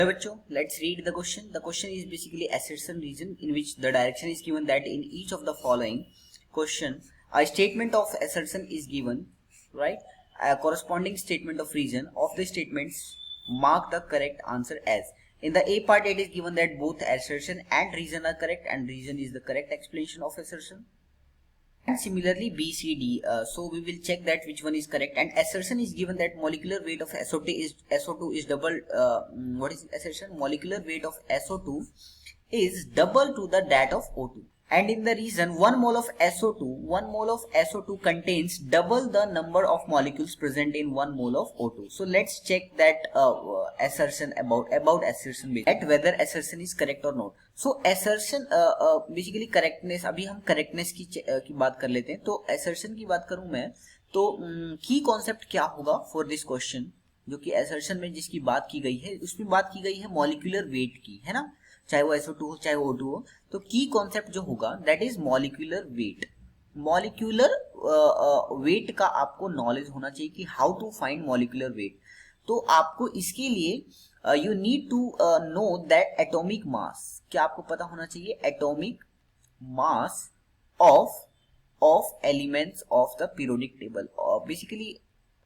Hello bachcho, let's read the question. The question is basically assertion reason in which the direction is given that in each of the following question a statement of assertion is given, right? A corresponding statement of reason of the statements mark the correct answer as. In the A part it is given that both assertion and reason are correct and reason is the correct explanation of assertion. And similarly B, C, D. So we will check that which one is correct. And assertion is given that molecular weight of SO2 is double. What is assertion? Molecular weight of SO2 is double to the that of O2. And in the reason 1 mole of SO2 contains double the number of molecules present in 1 mole of O2. So let's check that assertion about assertion at whether assertion is correct or not. So assertion basically correctness. अभी हम correctness की बात कर लेते हैं. तो assertion की बात करूं मैं तो key concept क्या होगा for this question, जो कि assertion में जिसकी बात की गई है उसमें बात की गई है molecular weight की, है ना, चाहे वो SO2 हो चाहे वो O2 हो. तो की कॉन्सेप्ट जो होगा that is molecular weight. Molecular weight का आपको नॉलेज होना चाहिए कि how to find molecular weight. तो आपको इसके लिए you need to know that atomic mass. क्या आपको पता होना चाहिए atomic mass of elements of the periodic table. Basically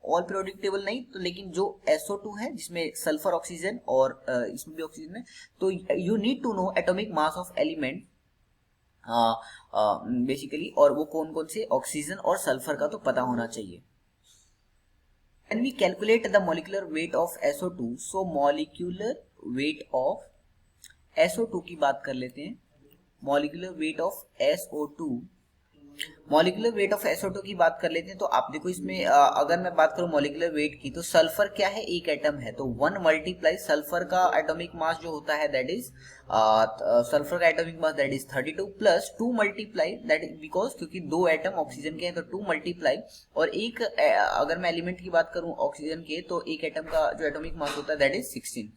all periodic table नहीं तो लेकिन जो SO2 है जिसमें सल्फर ऑक्सीजन और इसमें भी ऑक्सीजन है, तो you need to know atomic mass of element basically, और वो कौन कौन से ऑक्सीजन और सल्फर का तो पता होना चाहिए. When we calculate the molecular weight of SO2, so molecular weight of SO2 की बात कर लेते हैं. molecular weight of SO2, molecular weight of SO2 की बात कर लेते हैं. तो आप देखो इसमें अगर मैं बात करूं मॉलिक्यूलर वेट की, तो सल्फर क्या है, एक एटम है, तो 1 मल्टीप्लाई सल्फर का एटॉमिक मास जो होता है दैट इज सल्फर का atomic mass that is 32 plus 2 multiply that is because क्योंकि 2 एटम ऑक्सीजन के हैं तो 2 मल्टीप्लाई और एक अगर मैं एलिमेंट की बात करूं ऑक्सीजन के, तो एक एटम का जो एटॉमिक मास होता है that is 16.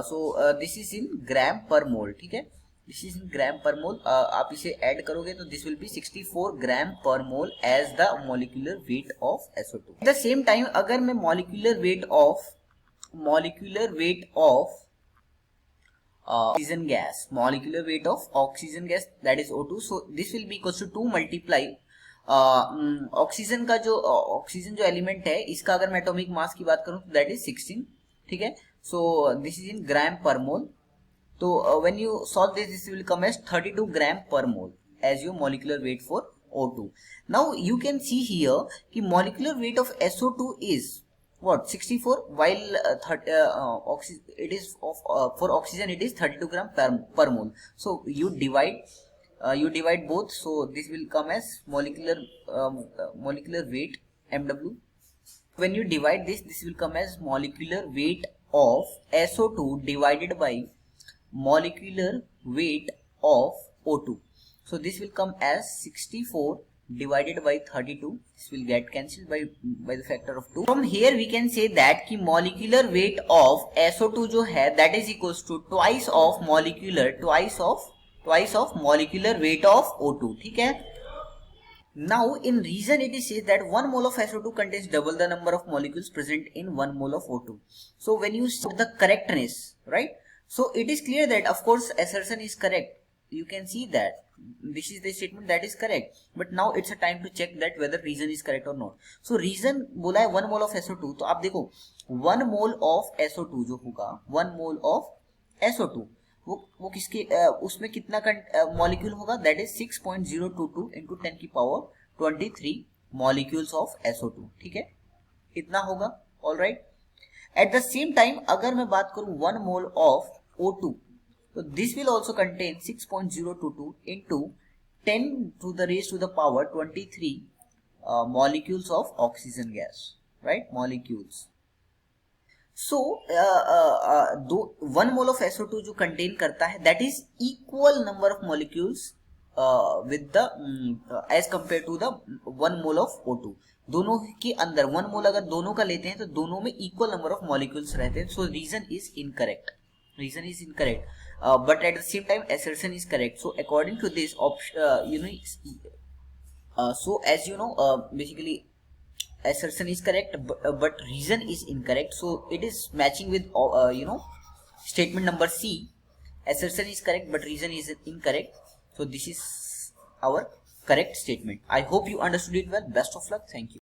So this is in gram per mole. ठीक है, this is in gram per मोल. आप इसे ऐड करोगे तो this will B 64 gram per mole as the molecular weight of SO2. At the same time अगर मैं molecular weight of oxygen gas, molecular weight of oxygen gas that is O2, so this will be equal to 2 multiply oxygen का जो oxygen जो element है इसका अगर मैं atomic mass की बात करूं तो दैट इज 16. ठीक है, सो this is in gram per mole. So when you solve this, this will come as 32 gram per mole as your molecular weight for O2. Now you can see here कि molecular weight of SO2 is what 64, while it is for oxygen it is 32 gram per mole. So you divide both, so this will come as molecular weight MW. When you divide this will come as molecular weight of SO2 divided by molecular weight of O2. So this will come as 64 divided by 32. This will get cancelled by the factor of 2. From here we can say that कि molecular weight of SO2 जो है that is equals to twice of molecular weight of O2. ठीक है. Now in reason it is says that 1 mole of SO2 contains double the number of molecules present in 1 mole of O2. So when you see the correctness, right? So it is clear that of course assertion is correct. You can see that this is the statement that is correct. But now it's a time to check that whether reason is correct or not. So reason बोला है 1 mole of SO2. तो आप देखो 1 mole of SO2 जो होगा 1 mole of SO2 वो किसके उसमें कितना मॉलिक्यूल होगा दैट इज 6.022 into 10 की पावर 23 मॉलिक्यूल्स ऑफ SO2. ठीक है, इतना होगा. Alright. Eight the same time अगर मैं बात करूं 1 mole of O2, so this will also contain 6.022 into 10 to the raised to the power 23 molecules of oxygen gas, right? Molecules. So 1 mole of SO2 जो contain करता है that is equal number of molecules with the as compared to the 1 mole of O2. दोनों के अंदर 1 मोल अगर दोनों का लेते हैं तो दोनों में इक्वल नंबर ऑफ मॉलिक्यूल्स रहते हैं. So reason is incorrect. But at the same time assertion is correct. So according to this option, so as you know, basically assertion is correct but reason is incorrect. So it is matching with Statement number C, assertion is correct but reason is incorrect. So this is our correct statement. I hope you understood it well. Best of luck. Thank you.